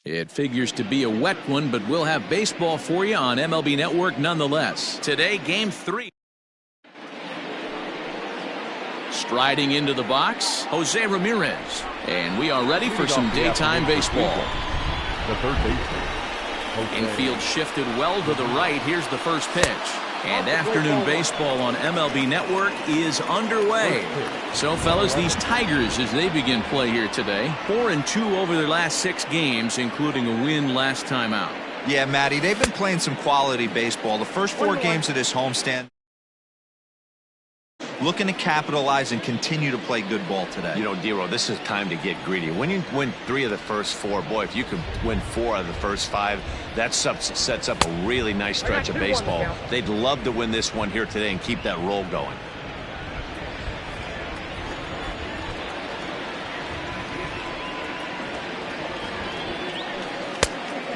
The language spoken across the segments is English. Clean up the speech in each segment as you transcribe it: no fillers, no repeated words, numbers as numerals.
It figures to be a wet one, but we'll have baseball for you on MLB Network nonetheless. Today, Game 3. Striding into the box, Jose Ramirez. And we are ready for some daytime baseball. The third baseman. Infield shifted well to the right. Here's the first pitch. And afternoon baseball on MLB Network is underway. So, fellas, these Tigers, as they begin play here today, 4-2 over their last 6 games, including a win last time out. Yeah, Matty, they've been playing some quality baseball. The first 4 games of this homestand, looking to capitalize and continue to play good ball today. You know, Dero, this is time to get greedy. When you win 3 of the first 4, boy, if you could win 4 of the first 5, that sets up a really nice stretch of baseball. They'd love to win this one here today and keep that roll going.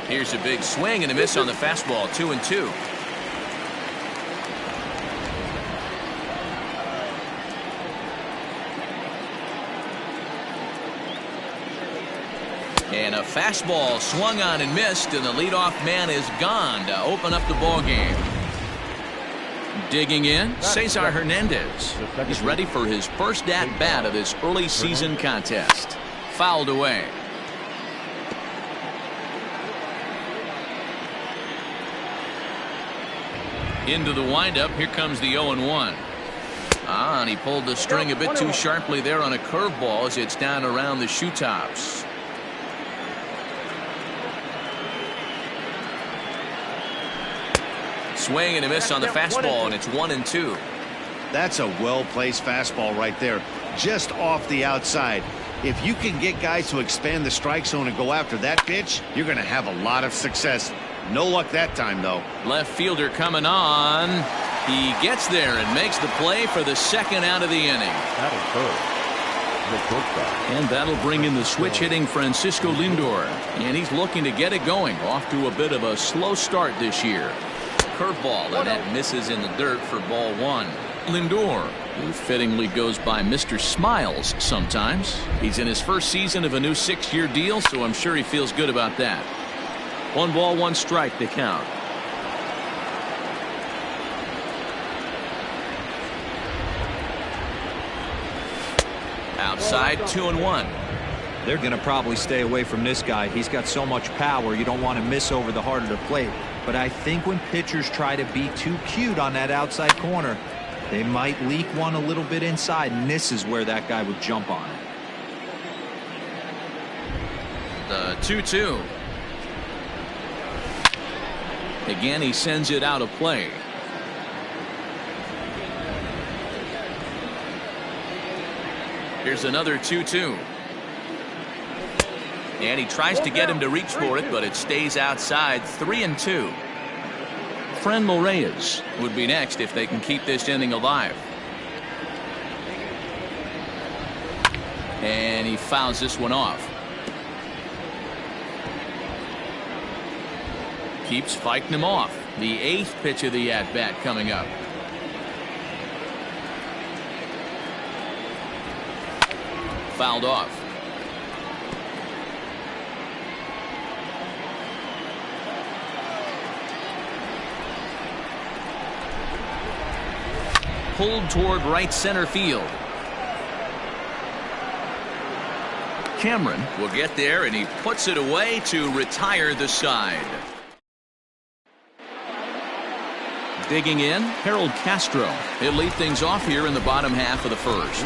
Here's a big swing and a miss on the fastball, 2-2. And a fastball swung on and missed, and the leadoff man is gone to open up the ball game. Digging in, Cesar Hernandez. He's ready for his first at-bat of this early season contest. Fouled away. Into the windup, here comes the 0-1. And he pulled the string a bit too sharply there on a curveball as it's down around the shoe tops. Swing and a miss on the fastball, and it's 1-2. That's a well-placed fastball right there, just off the outside. If you can get guys to expand the strike zone and go after that pitch, you're going to have a lot of success. No luck that time, though. Left fielder coming on. He gets there and makes the play for the second out of the inning. And that'll bring in the switch-hitting Francisco Lindor. And he's looking to get it going. Off to a bit of a slow start this year. Curveball, and that misses in the dirt for ball 1. Lindor, who fittingly goes by Mr. Smiles sometimes. He's in his first season of a new 6-year deal, so I'm sure he feels good about that. 1 ball, 1 strike to count. Outside, 2-1. They're going to probably stay away from this guy. He's got so much power, you don't want to miss over the heart of the plate. But I think when pitchers try to be too cute on that outside corner, they might leak one a little bit inside, and this is where that guy would jump on it. The 2-2. Again, he sends it out of play. Here's another 2-2. And he tries to get him to reach for it, but it stays outside. 3-2. Franmil Reyes would be next if they can keep this inning alive. And he fouls this one off. Keeps fighting him off. The 8th pitch of the at-bat coming up. Fouled off. Pulled toward right center field. Cameron will get there, and he puts it away to retire the side. Digging in, Harold Castro. He'll lead things off here in the bottom half of the first.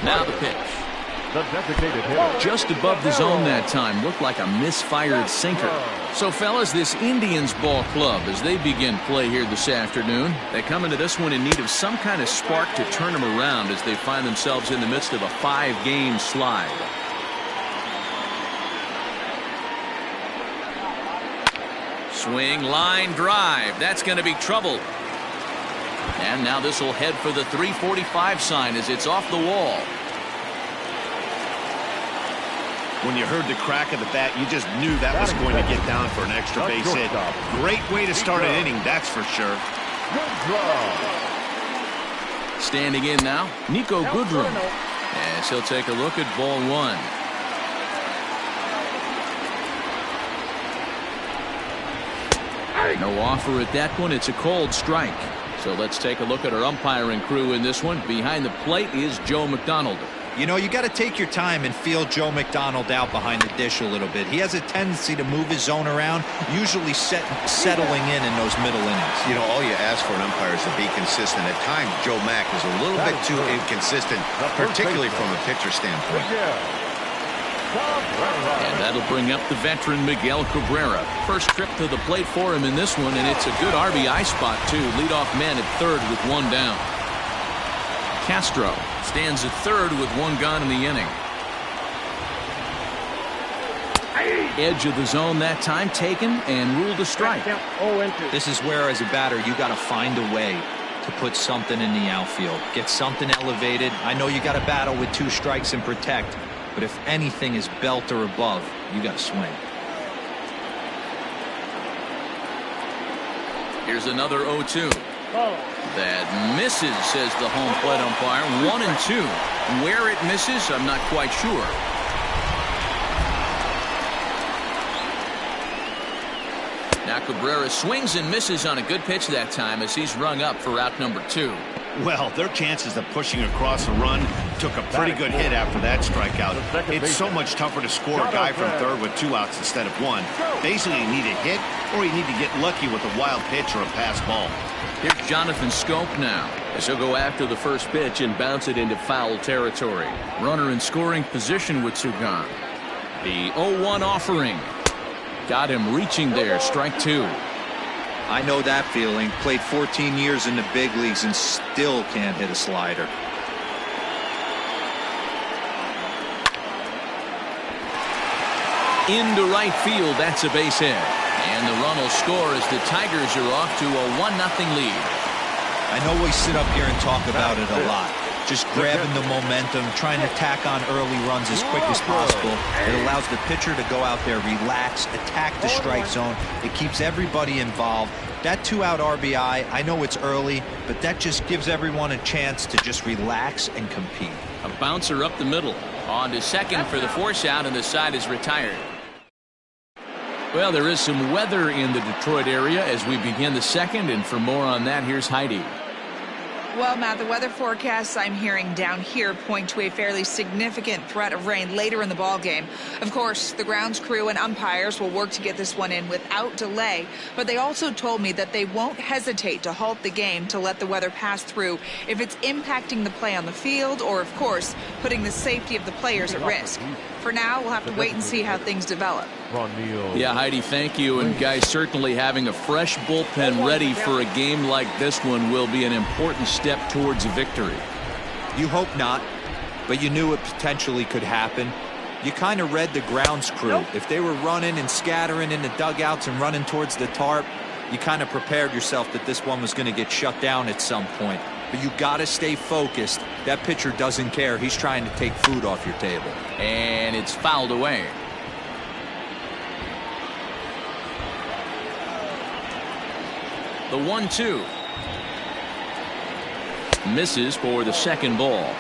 Now the pitch. The designated hitter. Just above the zone that time. Looked like a misfired sinker. So, fellas, this Indians ball club, as they begin play here this afternoon, they come into this one in need of some kind of spark to turn them around as they find themselves in the midst of a 5-game slide. Swing, line, drive. That's going to be trouble. And now this will head for the 345 sign as it's off the wall. When you heard the crack of the bat, you just knew that was going to get down for an extra base hit. Great way to start an inning, that's for sure. Standing in now, Nico Goodrum. As he'll take a look at ball 1. No offer at that one. It's a cold strike. So let's take a look at our umpiring crew in this one. Behind the plate is Joe McDonald. You know, you got to take your time and feel Joe McDonald out behind the dish a little bit. He has a tendency to move his zone around, usually settling in those middle innings. You know, all you ask for an umpire is to be consistent. At times, Joe Mack is a little bit too inconsistent, particularly from a pitcher standpoint. And that'll bring up the veteran Miguel Cabrera. First trip to the plate for him in this one, and it's a good RBI spot, too. Leadoff man at third with one down. Castro stands at third with one gone in the inning. Edge of the zone that time taken and ruled a strike. This is where, as a batter, you got to find a way to put something in the outfield. Get something elevated. I know you got to battle with 2 strikes and protect, but if anything is belt or above, you got to swing. Here's another 0-2. That misses, says the home plate umpire. 1-2. Where it misses, I'm not quite sure. Now Cabrera swings and misses on a good pitch that time as he's rung up for out number 2. Well, their chances of pushing across a run took a pretty good hit after that strikeout. It's so much tougher to score a guy from third with 2 outs instead of 1. Basically, you need a hit or you need to get lucky with a wild pitch or a pass ball. Here's Jonathan Scope now as he'll go after the first pitch and bounce it into foul territory. Runner in scoring position with 2 gone. The 0-1 offering. Got him reaching there. Strike 2. I know that feeling. Played 14 years in the big leagues and still can't hit a slider. Into right field. That's a base hit. And the run will score as the Tigers are off to a 1-0 lead. I know we sit up here and talk about it a lot. Just grabbing the momentum, trying to tack on early runs as quick as possible. It allows the pitcher to go out there, relax, attack the strike zone. It keeps everybody involved. That 2-out RBI, I know it's early, but that just gives everyone a chance to just relax and compete. A bouncer up the middle. On to second for the force out, and the side is retired. Well, there is some weather in the Detroit area as we begin the second, and for more on that, here's Heidi. Well, Matt, the weather forecasts I'm hearing down here point to a fairly significant threat of rain later in the ballgame. Of course, the grounds crew and umpires will work to get this one in without delay, but they also told me that they won't hesitate to halt the game to let the weather pass through if it's impacting the play on the field or, of course, putting the safety of the players at risk. For now, we'll have to wait and see how things develop. Yeah, Heidi, thank you. And guys, certainly having a fresh bullpen ready for a game like this one will be an important step towards a victory. You hope not, but you knew it potentially could happen. You kind of read the grounds crew. If they were running and scattering in the dugouts and running towards the tarp, you kind of prepared yourself that this one was going to get shut down at some point. But you got to stay focused. That pitcher doesn't care. He's trying to take food off your table. And it's fouled away. The 1-2. Misses for the second ball.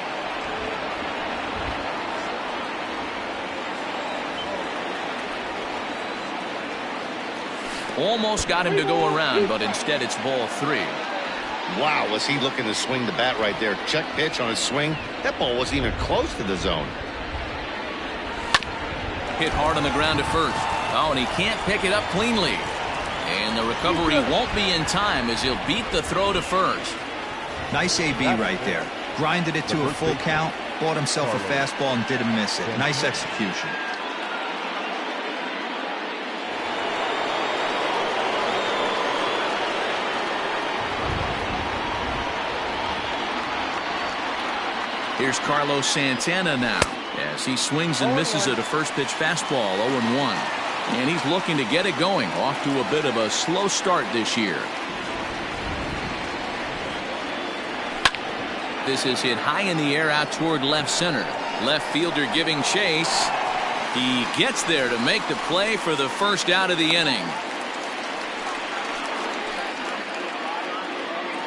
Almost got him to go around, but instead it's ball 3. Wow, was he looking to swing the bat right there. Check pitch on his swing. That ball wasn't even close to the zone. Hit hard on the ground at first. Oh, and he can't pick it up cleanly. And the recovery won't be in time as he'll beat the throw to first. Nice AB right there. Grinded it to a full count, bought himself a fastball and didn't miss it. Nice execution. Here's Carlos Santana now as he swings and misses at a first pitch fastball. 0-1. And he's looking to get it going. Off to a bit of a slow start this year. This is hit high in the air out toward left center. Left fielder giving chase. He gets there to make the play for the first out of the inning.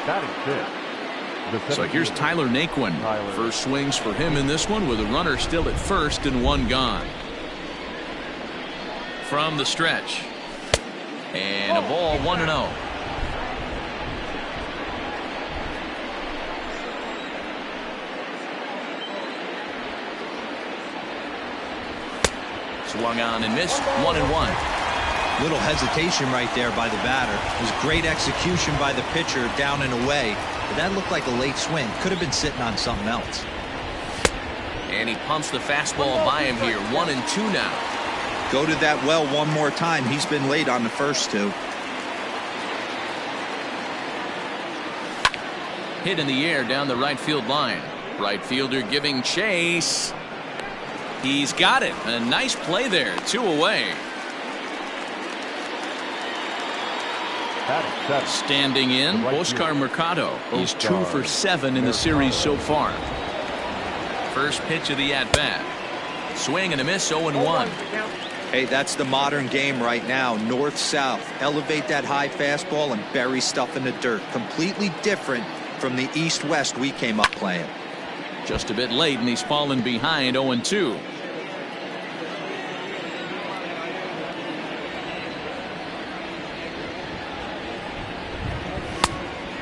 Batting fifth. So here's Tyler Naquin. First swings for him in this one with a runner still at first and one gone. From the stretch. And a ball 1-0. Swung on and missed. 1-1. Little hesitation right there by the batter. It was great execution by the pitcher down and away. But that looked like a late swing. Could have been sitting on something else. And he pumps the fastball by him here. 1-2 now. Go to that well one more time. He's been late on the first two. Hit in the air down the right field line. Right fielder giving chase. He's got it. A nice play there. 2 away. Standing in, Oscar Mercado. He's 2 for 7 in the series so far. First pitch of the at-bat. Swing and a miss, 0-1. Hey, that's the modern game right now. North-south. Elevate that high fastball and bury stuff in the dirt. Completely different from the east-west we came up playing. Just a bit late, and he's fallen behind 0-2.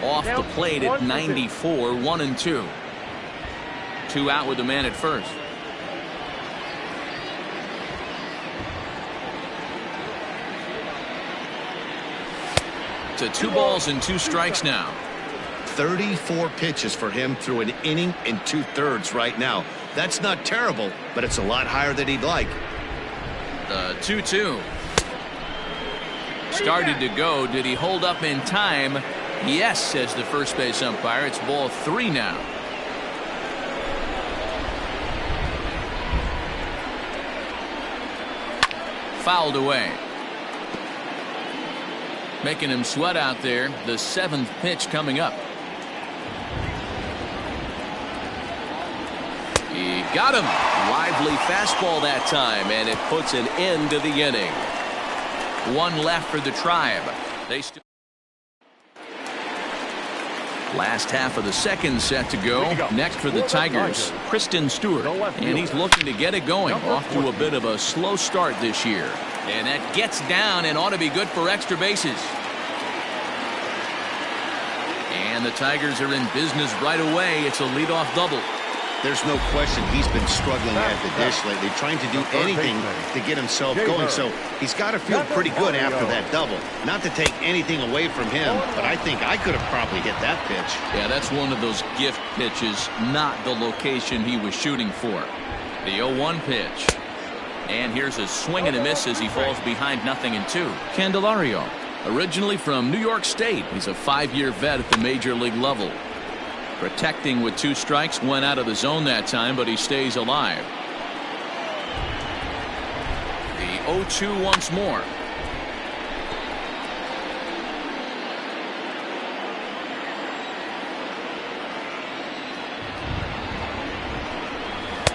Off the plate at 94, 1-2. 2 out with the man at first. To 2 balls and 2 strikes now. 34 pitches for him through an inning and 2/3 right now. That's not terrible, but it's a lot higher than he'd like. The 2-2. Started to go. Did he hold up in time? Yes, says the first base umpire. It's ball 3 now. Fouled away. Making him sweat out there. The 7th pitch coming up. He got him. Lively fastball that time, and it puts an end to the inning. 1 left for the Tribe. They still. Last half of the second set to go. Next for the Tigers, Kristen Stewart. And he's looking to get it going. Off to a bit of a slow start this year. And that gets down and ought to be good for extra bases. And the Tigers are in business right away. It's a leadoff double. There's no question he's been struggling at the dish lately, trying to do anything to get himself going. So he's got to feel pretty good after that double. Not to take anything away from him, but I think I could have probably hit that pitch. Yeah, that's one of those gift pitches, not the location he was shooting for. The 0-1 pitch. And here's a swing and a miss as he falls behind 0-2. Candelario, originally from New York State. He's a 5-year vet at the major league level. Protecting with 2 strikes, went out of the zone that time, but he stays alive. The 0-2 once more.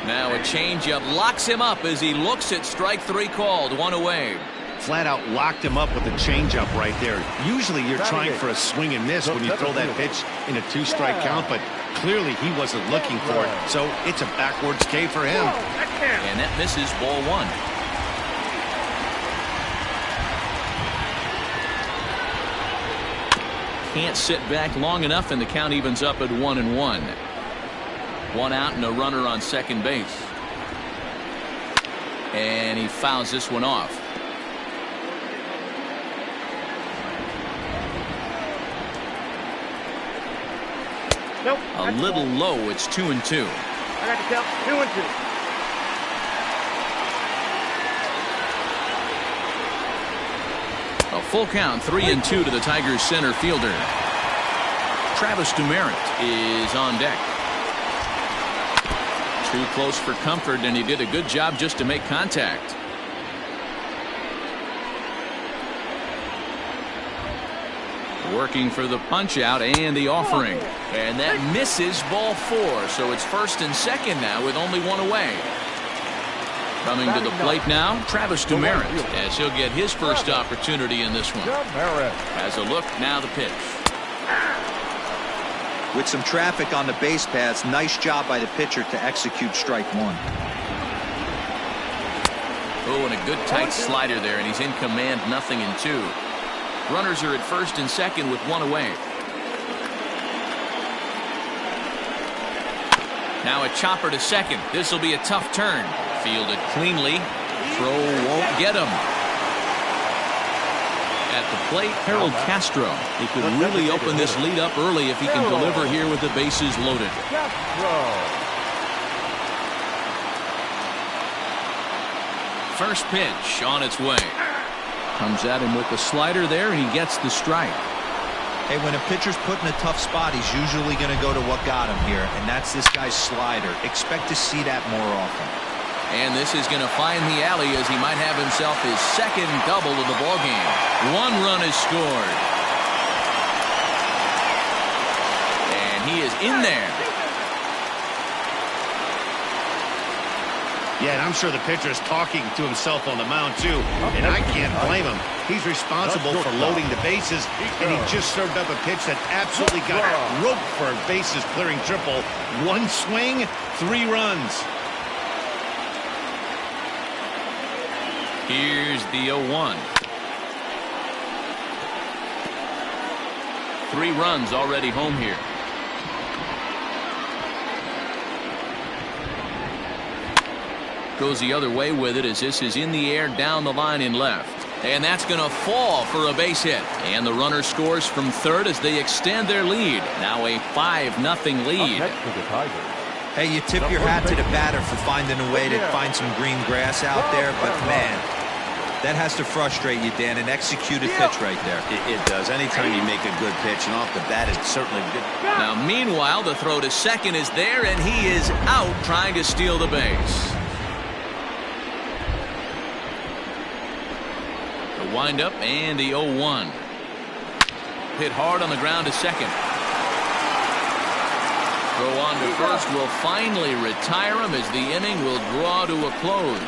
Now a changeup locks him up as he looks at strike 3 called. 1 away. Flat out locked him up with a changeup right there. Usually you're trying for a swing and miss when you throw that pitch in a 2-strike count, but clearly he wasn't looking for it, so it's a backwards K for him. And that misses, ball 1. Can't sit back long enough, and the count evens up at 1-1. 1 out and a runner on second base. And he fouls this one off. Nope. A little low. It's 2-2. I got to count 2-2. A full count, 3-2 to the Tigers center fielder. Travis Demeritte is on deck. Too close for comfort, and he did a good job just to make contact. Working for the punch out and the offering. And that misses, ball 4. So it's first and second now with only 1 away. Coming to the plate now, Travis Demeritte, as he'll get his first opportunity in this one. Has a look, now the pitch. With some traffic on the base paths, nice job by the pitcher to execute strike 1. Oh, and a good tight slider there, and he's in command, 0-2. Runners are at first and second with one away. Now a chopper to second. This will be a tough turn. Fielded cleanly. Throw won't get him. At the plate, Harold Castro. He could really open this lead up early if he can deliver here with the bases loaded. First pitch on its way. Comes at him with the slider there, and he gets the strike. Hey, when a pitcher's put in a tough spot, he's usually going to go to what got him here, and that's this guy's slider. Expect to see that more often. And this is going to find the alley as he might have himself his second double of the ballgame. One run is scored. And he is in there. Yeah, and I'm sure the pitcher is talking to himself on the mound, too. And I can't blame him. He's responsible for loading the bases, and he just served up a pitch that absolutely got roped for a bases-clearing triple. One swing, 3 runs. Here's the 0-1. 3 runs already home here. Goes the other way with it as this is in the air down the line in left. And that's going to fall for a base hit. And the runner scores from third as they extend their lead. Now a 5-0 lead. Hey, you tip your hat to the batter for finding a way to find some green grass out there, but man, that has to frustrate you, Dan. An executed pitch right there. It does. Anytime you make a good pitch, and off the bat, it's certainly good. Now, meanwhile, the throw to second is there, and he is out trying to steal the base. The windup and the 0-1. Hit hard on the ground to second. Throw on to first will finally retire him as the inning will draw to a close.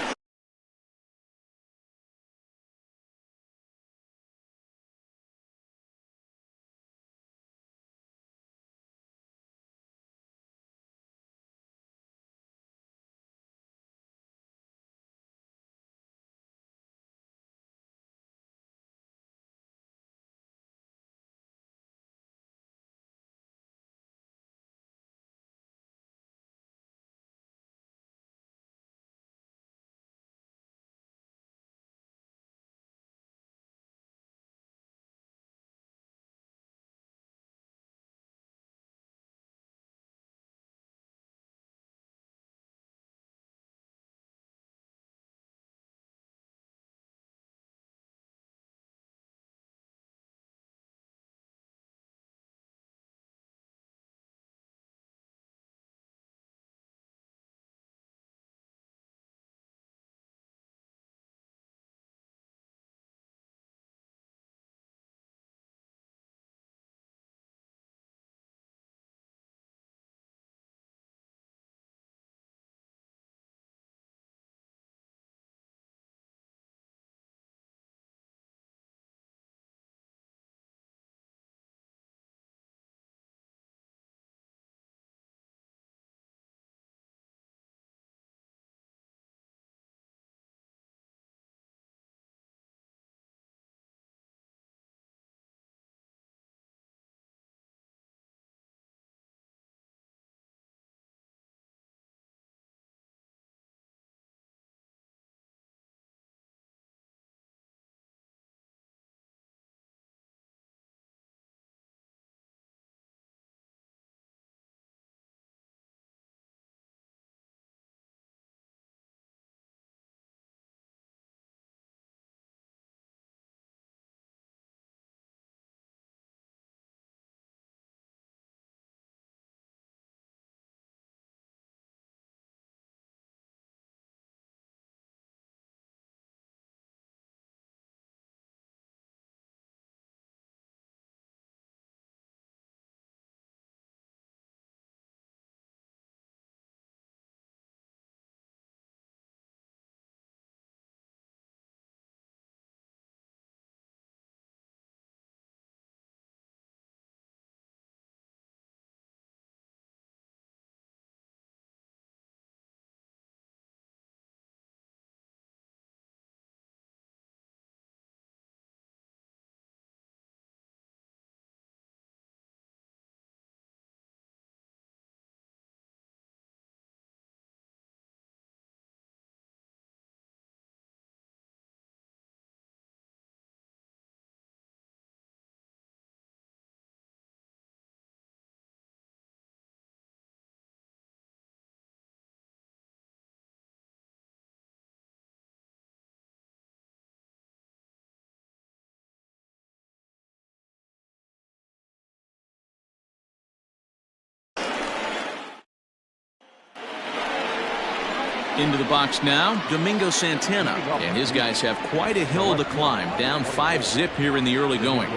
Into the box now, Domingo Santana, and his guys have quite a hill to climb, down 5-zip here in the early going.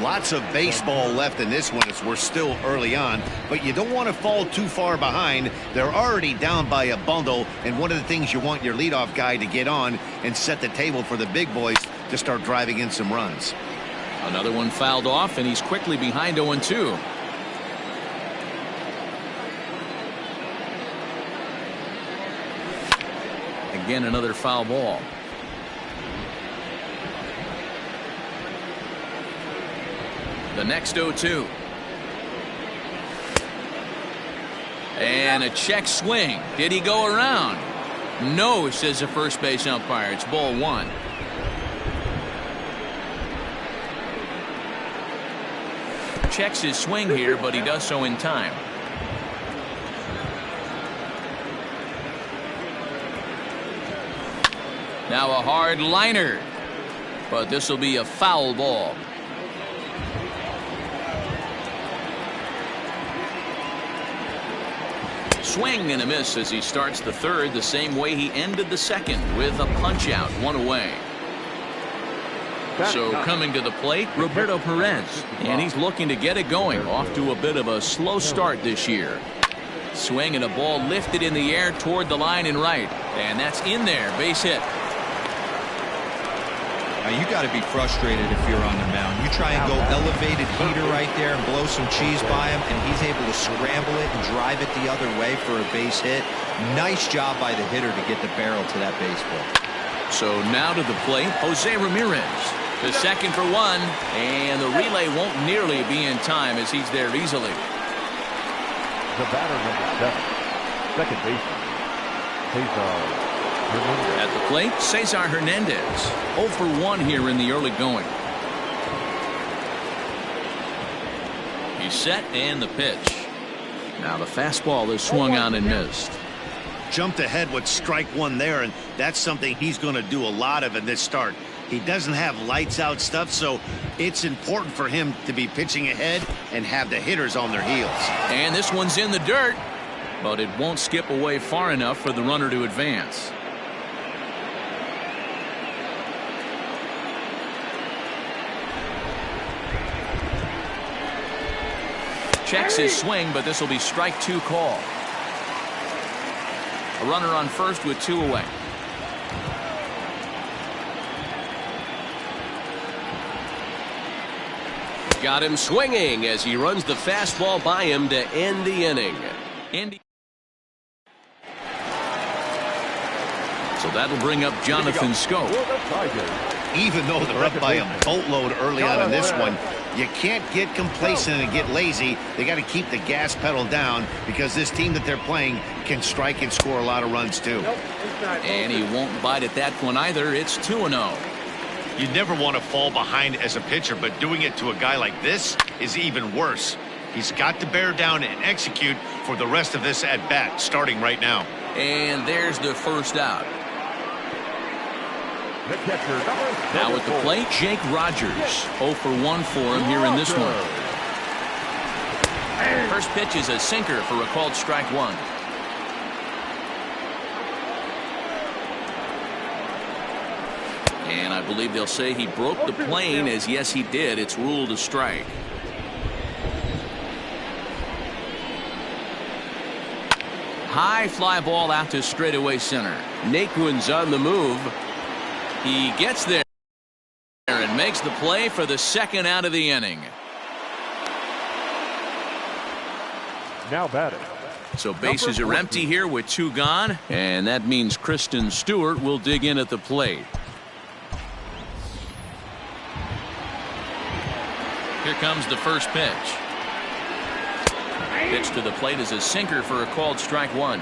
Lots of baseball left in this one as we're still early on, but you don't want to fall too far behind. They're already down by a bundle, and one of the things you want your leadoff guy to get on and set the table for the big boys to start driving in some runs. Another one fouled off, and he's quickly behind 0-2. Again, another foul ball. The next 0-2. And a check swing. Did he go around? No, says the first base umpire. It's ball one. Checks his swing here, but he does so in time. Now a hard liner, but this will be a foul ball. Swing and a miss as he starts the third the same way he ended the second, with a punch out, one away. So coming to the plate, Roberto Perez, and he's looking to get it going, off to a bit of a slow start this year. Swing and a ball lifted in the air toward the line and right, and that's in there, base hit. Now you got to be frustrated if you're on the mound. You try and go elevated heater right there and blow some cheese by him, and he's able to scramble it and drive it the other way for a base hit. Nice job by the hitter to get the barrel to that baseball. So now to the plate, Jose Ramirez. The second for one, and the relay won't nearly be in time as he's there easily. The batter, number 7, second baseman, Cesar Hernandez. At the plate, Cesar Hernandez. 0 for 1 here in the early going. He's set and the pitch. Now the fastball is swung on and missed. Jumped ahead with strike one there, and that's something he's going to do a lot of in this start. He doesn't have lights out stuff, so it's important for him to be pitching ahead and have the hitters on their heels. And this one's in the dirt, but it won't skip away far enough for the runner to advance. Checks his swing, but this will be strike 2 call. A runner on first with 2 away. Got him swinging as he runs the fastball by him to end the inning. So that'll bring up Jonathan Scope. Even though they're up by a boatload early on in this one, you can't get complacent and get lazy. They got to keep the gas pedal down because this team that they're playing can strike and score a lot of runs too. And he won't bite at that one either. It's 2-0. You never want to fall behind as a pitcher, but doing it to a guy like this is even worse. He's got to bear down and execute for the rest of this at bat, starting right now. And there's the first out. Now at the plate, Jake Rogers. 0 for 1 for him here in this one. First pitch is a sinker for a called strike 1. And I believe they'll say he broke the plane, as yes he did. It's ruled a strike. High fly ball out to straightaway center. Naquin's on the move. He gets there and makes the play for the second out of the inning. Now batting. So bases are empty here with 2 gone, and that means Kristen Stewart will dig in at the plate. Here comes the first pitch. Pitch to the plate is a sinker for a called strike 1.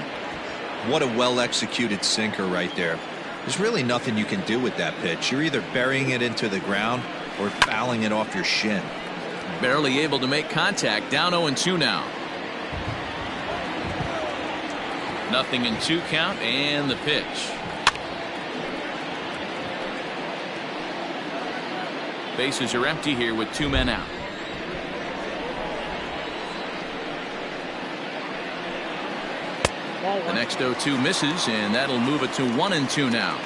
What a well-executed sinker right there. There's really nothing you can do with that pitch. You're either burying it into the ground or fouling it off your shin. Barely able to make contact. Down 0-2 now. Nothing in 2 count, and the pitch. Bases are empty here with 2 men out. The next 0-2 misses, and that'll move it to 1-2 now.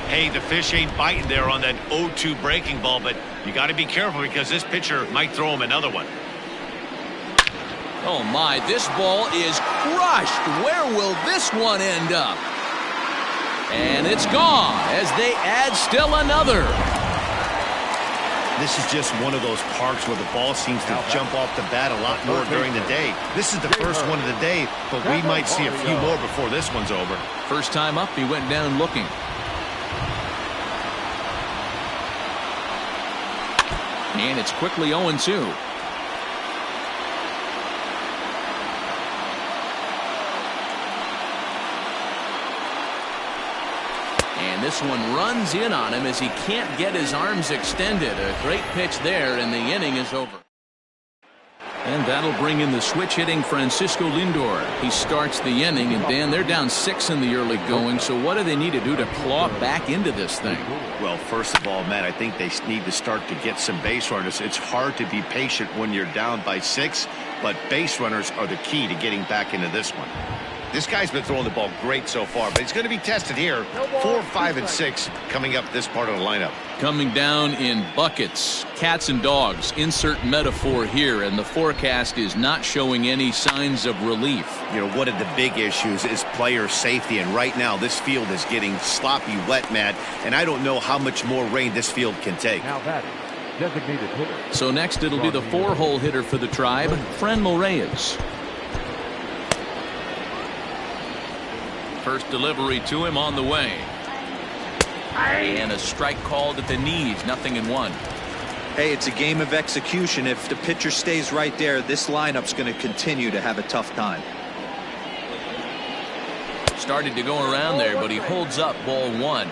Hey, the fish ain't biting there on that 0-2 breaking ball, but you got to be careful because this pitcher might throw him another one. Oh my, this ball is crushed. Where will this one end up? And it's gone as they add still another. This is just one of those parks where the ball seems to jump off the bat a lot more during the day. This is the first one of the day, but we might see a few more before this one's over. First time up, he went down looking. And it's quickly 0-2. And this one runs in on him as he can't get his arms extended. A great pitch there, and the inning is over. And that'll bring in the switch hitting Francisco Lindor. He starts the inning, and Dan, they're down 6 in the early going. So what do they need to do to claw back into this thing? Well, first of all, Matt, I think they need to start to get some base runners. It's hard to be patient when you're down by 6, but base runners are the key to getting back into this one. This guy's been throwing the ball great so far, but he's going to be tested here. 4, 5, and 6 coming up this part of the lineup. Coming down in buckets, cats and dogs. Insert metaphor here, and the forecast is not showing any signs of relief. You know, one of the big issues is player safety, and right now this field is getting sloppy wet, Matt, and I don't know how much more rain this field can take. Now batting, designated hitter. So next it'll be the 4-hole hitter for the Tribe, Franmil Reyes. First delivery to him on the way. And a strike called at the knees. 0-1. Hey, it's a game of execution. If the pitcher stays right there, this lineup's going to continue to have a tough time. Started to go around there, but he holds up ball 1.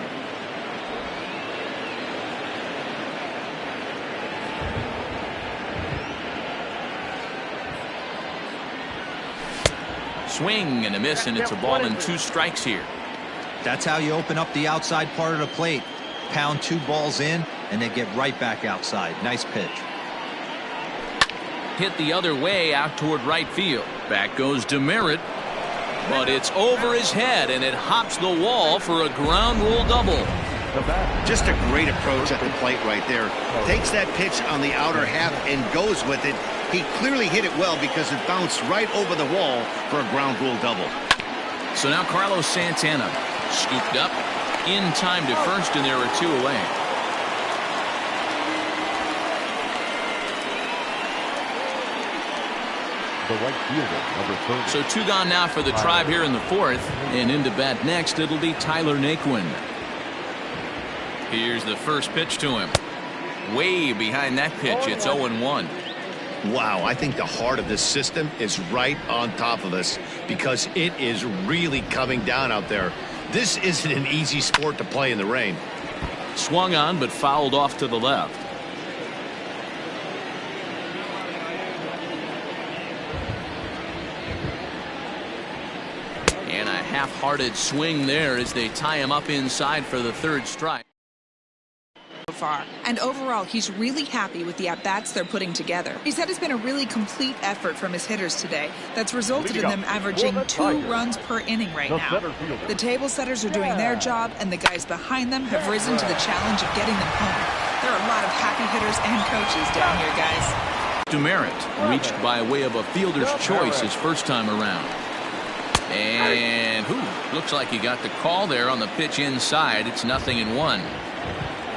Swing and a miss, and it's a ball and 2 strikes here. That's how you open up the outside part of the plate. Pound 2 balls in, and then get right back outside. Nice pitch. Hit the other way out toward right field. Back goes Demeritte, but it's over his head, and it hops the wall for a ground rule double. Just a great approach at the plate right there. Takes that pitch on the outer half and goes with it. He clearly hit it well because it bounced right over the wall for a ground rule double. So now Carlos Santana scooped up in time to first, and there are 2 away. The right fielder, number 30. So 2 gone now for the Tribe here in the 4th, and into bat next it'll be Tyler Naquin. Here's the first pitch to him. Way behind that pitch. It's 0-1. Wow, I think the heart of this system is right on top of us because it is really coming down out there. This isn't an easy sport to play in the rain. Swung on, but fouled off to the left. And a half-hearted swing there as they tie him up inside for the 3rd strike. Far. And overall, he's really happy with the at-bats they're putting together. He said it's been a really complete effort from his hitters today that's resulted in them averaging 2 runs per inning right now. The table setters are doing their job, and the guys behind them have risen to the challenge of getting them home. There are a lot of happy hitters and coaches down here, guys. Demeritte reached by way of a fielder's choice his first time around. And looks like he got the call there on the pitch inside. It's 0-1.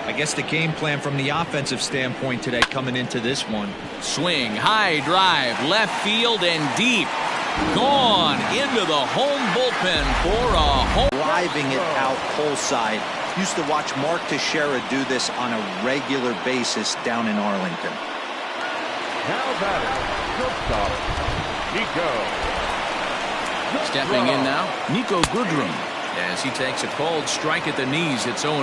I guess the game plan from the offensive standpoint today coming into this one. Swing, high drive, left field and deep. Gone into the home bullpen for a home. Driving it out pole side. Used to watch Mark Teixeira do this on a regular basis down in Arlington. Now batting, shortstop, Nico. Stepping in now, Nico Goodrum. As he takes a called strike at the knees, it's 0-1.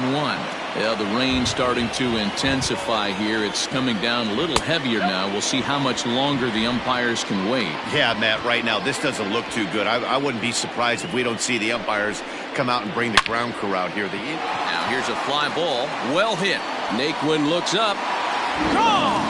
Yeah, the rain starting to intensify here. It's coming down a little heavier now. We'll see how much longer the umpires can wait. Yeah, Matt, right now this doesn't look too good. I wouldn't be surprised if we don't see the umpires come out and bring the ground crew out here. Now here's a fly ball. Well hit. Naquin looks up. Gone!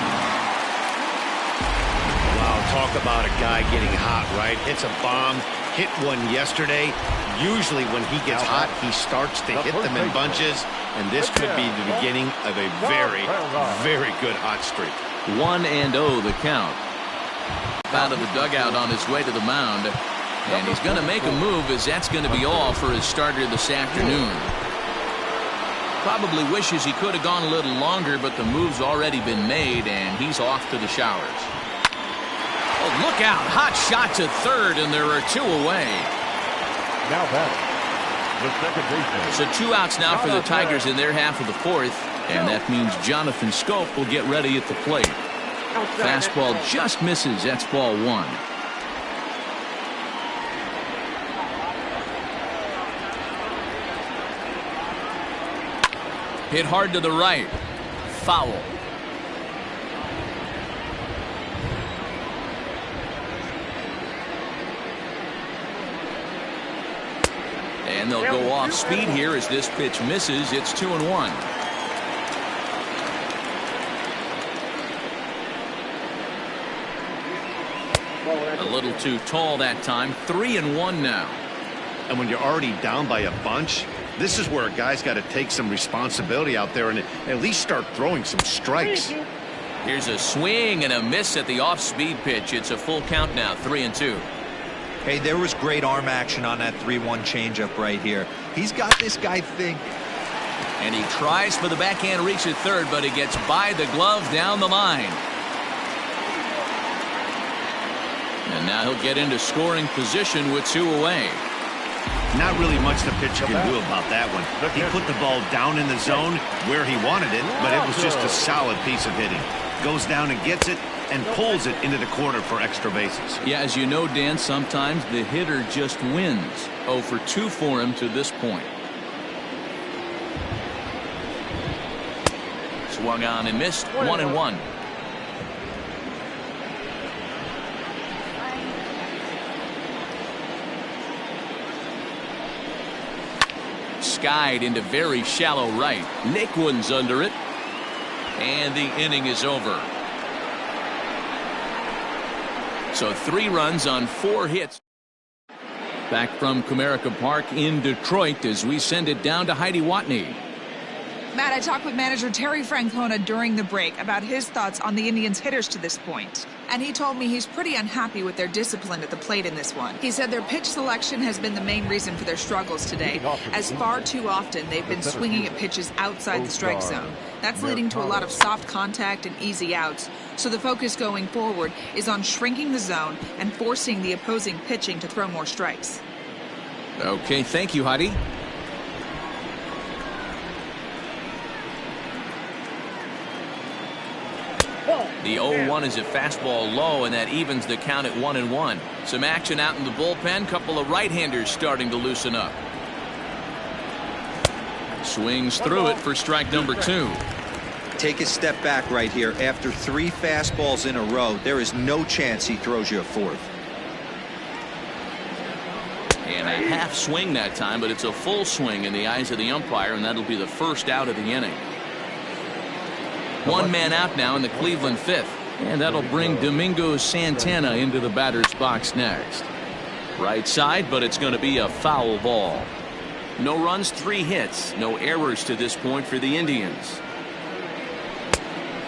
Wow, talk about a guy getting hot, right? Hits a bomb, hit one yesterday. Usually when he gets hot, he starts to hit them in bunches, and this could be the beginning of a very, very good hot streak. 1-0 the count. Out of the dugout on his way to the mound, and he's going to make a move, as that's going to be all for his starter this afternoon. Probably wishes he could have gone a little longer, but the move's already been made, and he's off to the showers. Oh, look out. Hot shot to third, and there are 2 away. Now back, the second baseman. So 2 outs now for the Tigers in their half of the 4th, and that means Jonathan Schoop will get ready at the plate. Fastball just misses. That's ball 1. Hit hard to the right. Foul. And they'll go off speed here as this pitch misses. It's 2-1. A little too tall that time. 3-1 now. And when you're already down by a bunch, this is where a guy's got to take some responsibility out there and at least start throwing some strikes. Here's a swing and a miss at the off-speed pitch. It's a full count now, 3-2. Hey, there was great arm action on that 3-1 changeup right here. He's got this guy thinking. And he tries for the backhand reach at third, but he gets by the glove down the line. And now he'll get into scoring position with 2 away. Not really much the pitcher can do about that one. He put the ball down in the zone where he wanted it, but it was just a solid piece of hitting. Goes down and gets it and pulls it into the corner for extra bases. Yeah, as you know, Dan, sometimes the hitter just wins. 0 for 2 for him to this point. Swung on and missed. 1-1. Skied into very shallow right. Naquin's under it. And the inning is over. So 3 runs on 4 hits. Back from Comerica Park in Detroit as we send it down to Heidi Watney. Matt, I talked with manager Terry Francona during the break about his thoughts on the Indians' hitters to this point. And he told me he's pretty unhappy with their discipline at the plate in this one. He said their pitch selection has been the main reason for their struggles today, as far too often they've been swinging at pitches outside the strike zone. That's leading to a lot of soft contact and easy outs. So the focus going forward is on shrinking the zone and forcing the opposing pitching to throw more strikes. Okay, thank you, Heidi. The 0-1 is a fastball low, and that evens the count at 1-1. Some action out in the bullpen. Couple of right-handers starting to loosen up. Swings through it for strike number 2. Take a step back right here. After 3 fastballs in a row, there is no chance he throws you a 4th. And a half swing that time, but it's a full swing in the eyes of the umpire, and that'll be the first out of the inning. 1 man out now in the Cleveland 5th, and that'll bring Domingo Santana into the batter's box next. Right side, but it's going to be a foul ball. No runs, 3 hits, no errors to this point for the Indians.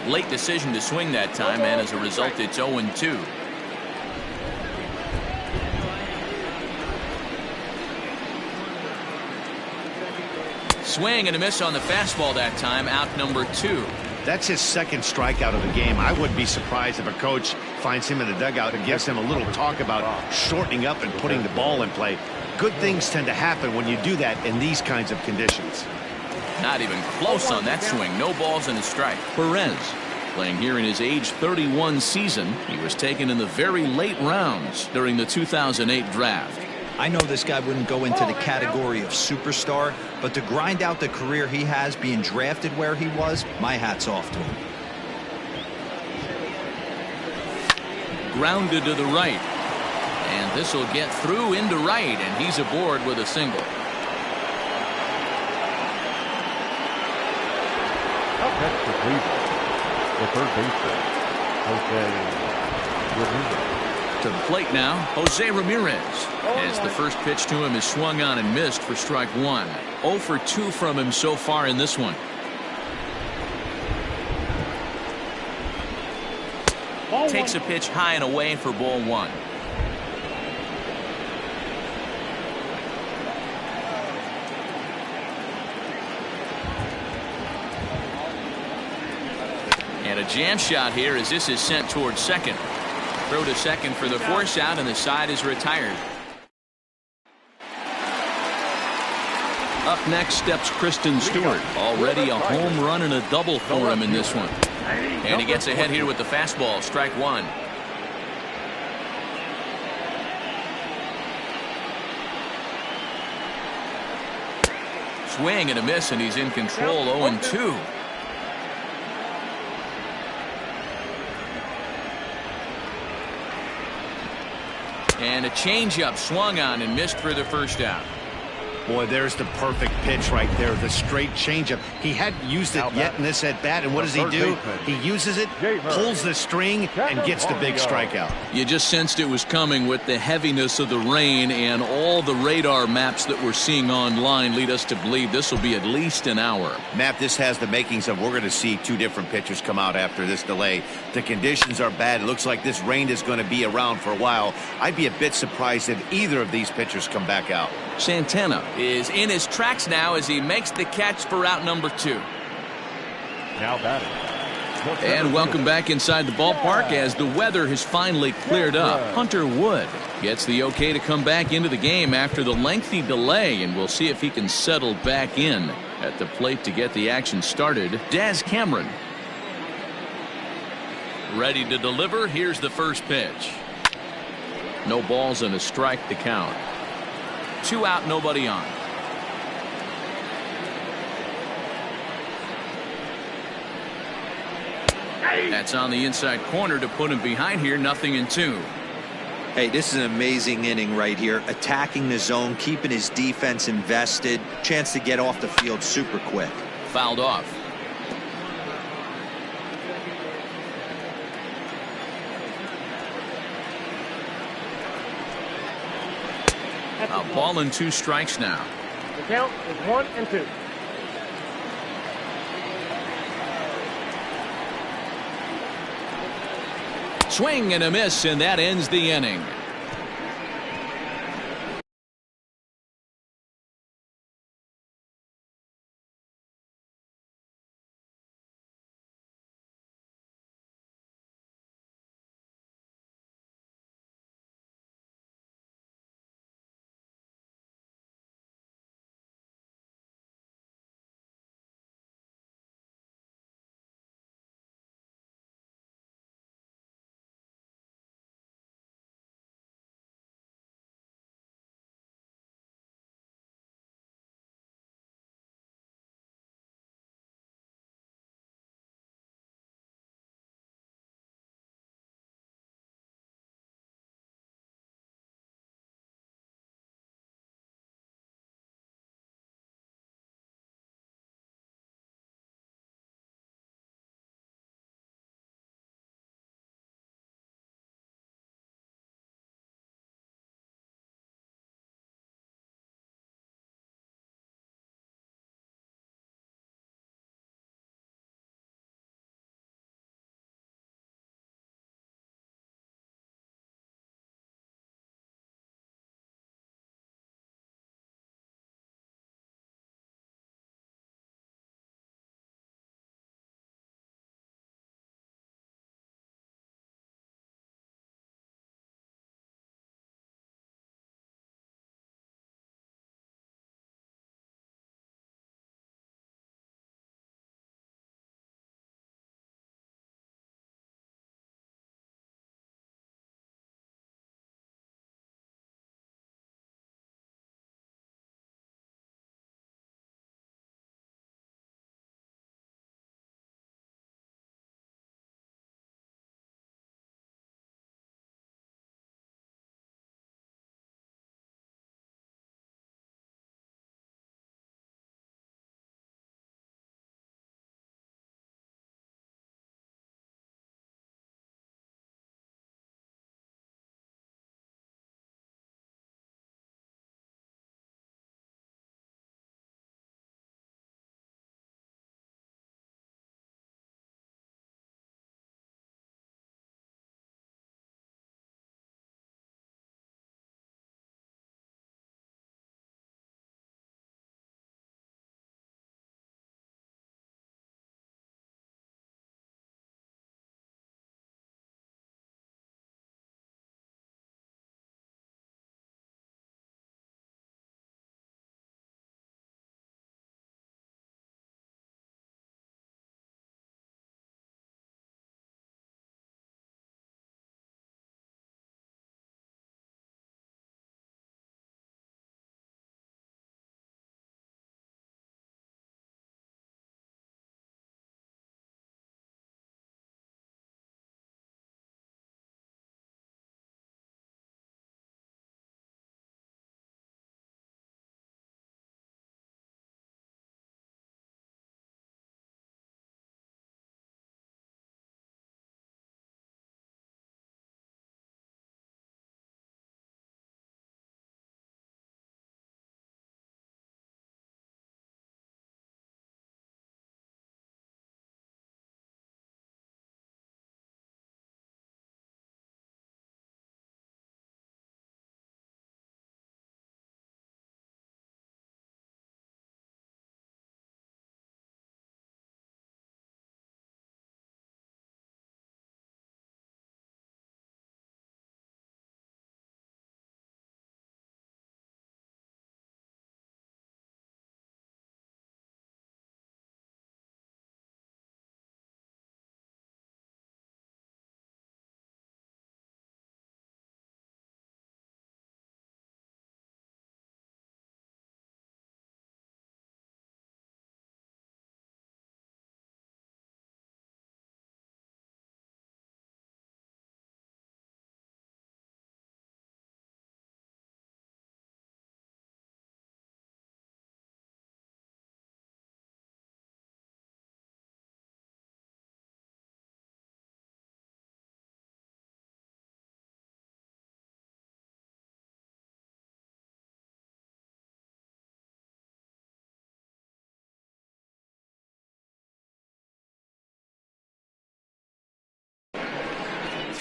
Late decision to swing that time, and as a result, it's 0-2. Swing and a miss on the fastball that time, out number 2. That's his 2nd strikeout of the game. I wouldn't be surprised if a coach finds him in the dugout and gives him a little talk about shortening up and putting the ball in play. Good things tend to happen when you do that in these kinds of conditions. Not even close on that swing. No balls and a strike. Perez, playing here in his age 31 season. He was taken in the very late rounds during the 2008 draft. I know this guy wouldn't go into the category of superstar, but to grind out the career he has being drafted where he was, my hat's off to him. Grounded to the right. And this will get through into right, and he's aboard with a single. Up next for Cleveland, the third baseman, Jose Ramirez. To the plate now, Jose Ramirez. As the first pitch to him is swung on and missed for strike one. 0 for 2 from him so far in this one. Takes a pitch high and away for ball one. And a jam shot here as this is sent towards second. Throw to second for the force out, and the side is retired. Up next steps Kristen Stewart. Already a home run and a double for him in this one. And he gets ahead here with the fastball. Strike one. Swing and a miss, and he's in control. 0-2. And a changeup swung on and missed for the first out. Boy, there's the perfect pitch right there. The straight changeup. He hadn't used it yet in this at bat, and what does he do? He uses it, pulls the string, and gets the big strikeout. You just sensed it was coming with the heaviness of the rain, and all the radar maps that we're seeing online lead us to believe this will be at least an hour. Matt, this has the makings of we're going to see two different pitchers come out after this delay. The conditions are bad. It looks like this rain is going to be around for a while. I'd be a bit surprised if either of these pitchers come back out. Santana is in his tracks now as he makes the catch for out number 2. Now batting. And welcome back inside the ballpark as the weather has finally cleared up. Hunter Wood gets the okay to come back into the game after the lengthy delay, and we'll see if he can settle back in at the plate to get the action started. Daz Cameron ready to deliver. Here's the first pitch. No balls and a strike to count. 2 out, nobody on. That's on the inside corner to put him behind here. 0-2. Hey, this is an amazing inning right here. Attacking the zone, keeping his defense invested. Chance to get off the field super quick. Fouled off. A ball and 2 strikes now. The count is 1-2. Swing and a miss, and that ends the inning.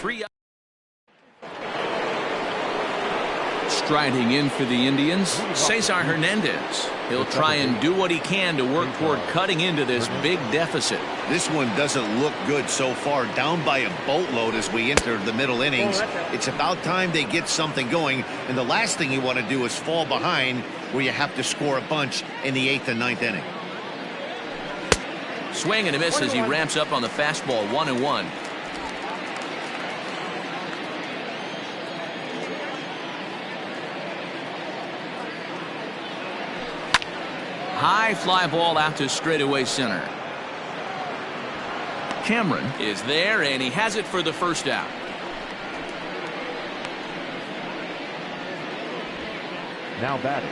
3 out. Striding in for the Indians, Cesar Hernandez. He'll try and do what he can to work toward cutting into this big deficit. This one doesn't look good so far. Down by a boatload as we enter the middle innings. It's about time they get something going. And the last thing you want to do is fall behind where you have to score a bunch in the 8th and 9th inning. Swing and a miss as he ramps up on the fastball. 1-1. High fly ball out to straightaway center. Cameron is there, and he has it for the first out. Now batting,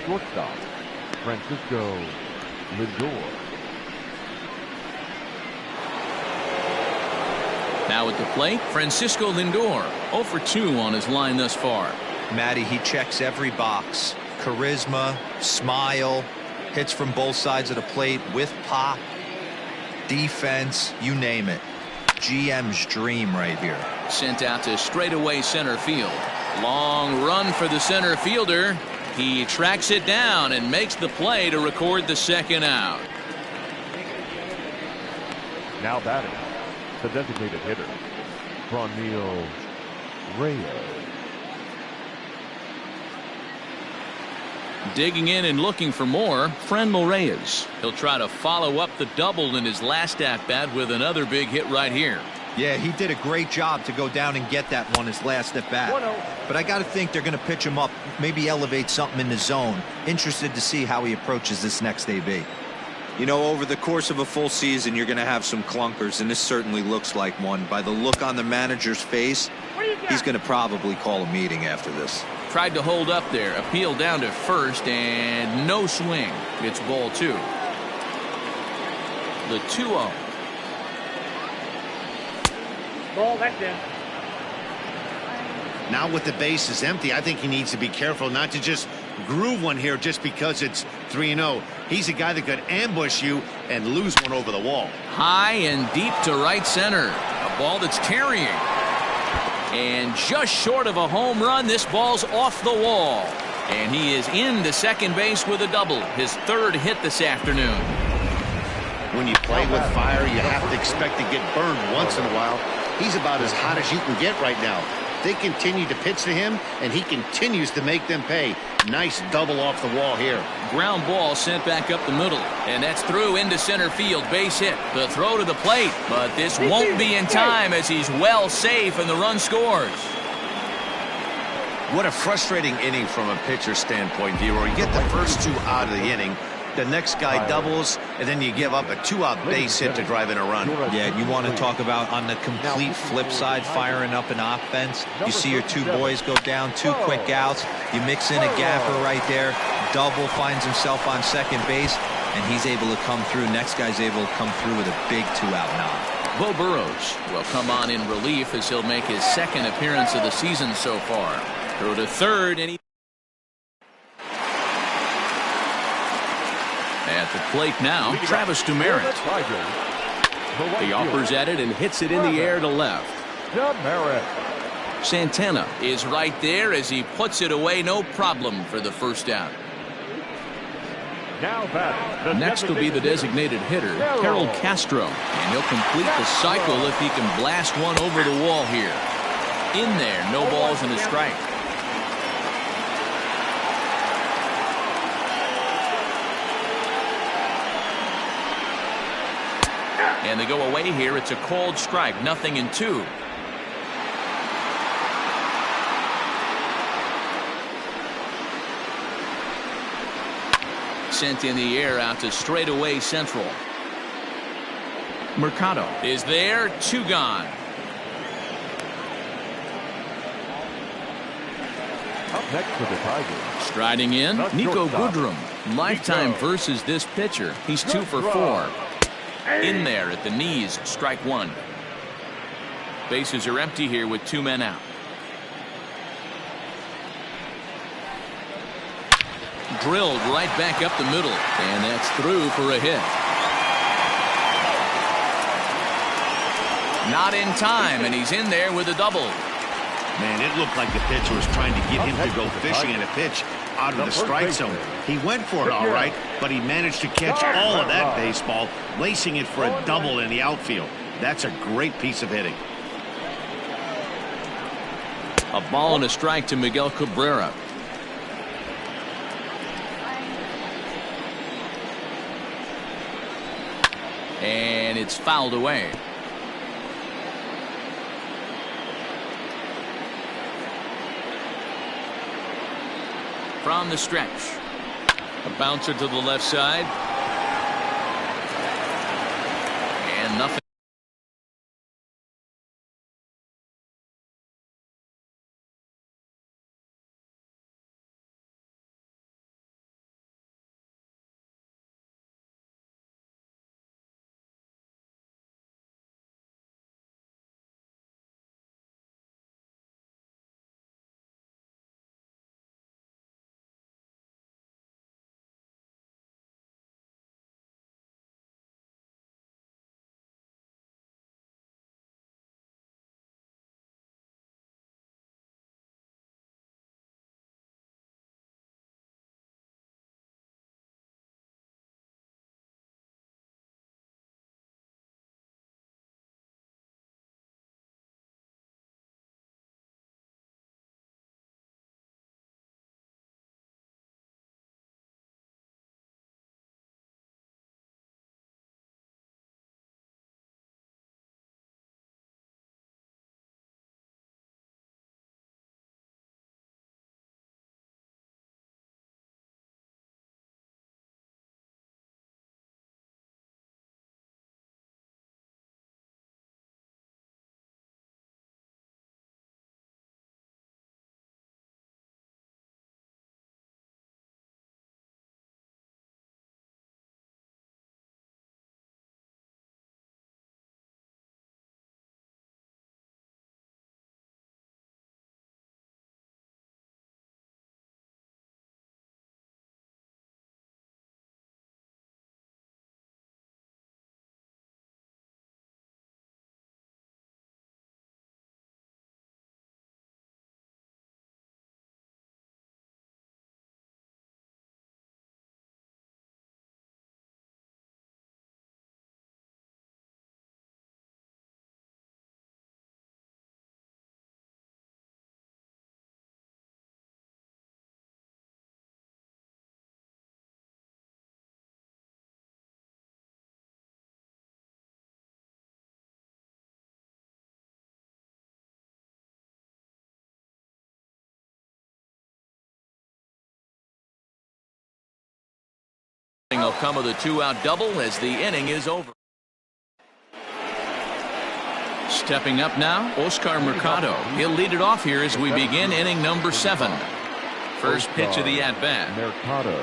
shortstop, Francisco Lindor. Now at the plate, Francisco Lindor. 0 for 2 on his line thus far. Matty, he checks every box. Charisma, smile, hits from both sides of the plate with pop, defense, you name it. GM's dream right here. Sent out to straightaway center field. Long run for the center fielder. He tracks it down and makes the play to record the second out. Now batting, the designated hitter, Ronil Reyes. Digging in and looking for more, Franmil Reyes. He'll try to follow up the double in his last at-bat with another big hit right here. Yeah, he did a great job to go down and get that one his last at-bat. But I got to think they're going to pitch him up, maybe elevate something in the zone. Interested to see how he approaches this next AB. You know, over the course of a full season, you're going to have some clunkers, and this certainly looks like one. By the look on the manager's face, he's going to probably call a meeting after this. Tried to hold up there, appeal down to first, and no swing. It's ball 2. The 2-0. Ball, that's in. Now with the bases empty, I think he needs to be careful not to just groove one here just because it's 3-0. He's a guy that could ambush you and lose one over the wall. High and deep to right center. A ball that's carrying. And just short of a home run, this ball's off the wall. And he is into second base with a double. His 3rd hit this afternoon. When you play with fire, you have to expect to get burned once in a while. He's about as hot as you can get right now. They continue to pitch to him, and he continues to make them pay. Nice double off the wall here. Ground ball sent back up the middle, and that's through into center field. Base hit. The throw to the plate, but this won't be in time as he's well safe and the run scores. What a frustrating inning from a pitcher standpoint, viewer. You get the first 2 out of the inning. The next guy doubles, and then you give up a 2-out base hit to drive in a run. Yeah, you want to talk about on the complete flip side, firing up an offense. You see your 2 boys go down, 2 quick outs. You mix in a gapper right there. Double finds himself on second base, and he's able to come through. Next guy's able to come through with a big 2-out knock. Bo Burrows will come on in relief as he'll make his 2nd appearance of the season so far. Throw to third, and he... At the plate now, Travis Demeritte. He offers at it and hits it in the air to left. Santana is right there as he puts it away, no problem for the first out. Next will be the designated hitter, Harold Castro, and he'll complete the cycle if he can blast one over the wall here. In there, no balls and a strike. And they go away here. It's a called strike. 0-2. Sent in the air out to straightaway central. Mercado is there. 2 gone. Up next for the Tigers. Striding in, Nico Goodrum. Lifetime versus this pitcher. He's 2 for 4. In there at the knees, strike 1. Bases are empty here with 2 men out. Drilled right back up the middle, and that's through for a hit. Not in time, and he's in there with a double. Man, it looked like the pitcher was trying to get him to go fishing at a pitch out of the strike zone. He went for it all right, but he managed to catch all of that baseball, lacing it for a double in the outfield. That's a great piece of hitting. A ball and a strike to Miguel Cabrera. And it's fouled away. From the stretch. A bouncer to the left side. And nothing. Will come with a 2-out double as the inning is over. Stepping up now, Oscar Mercado. He'll lead it off here as we begin inning number 7. First pitch of the at-bat. Mercado.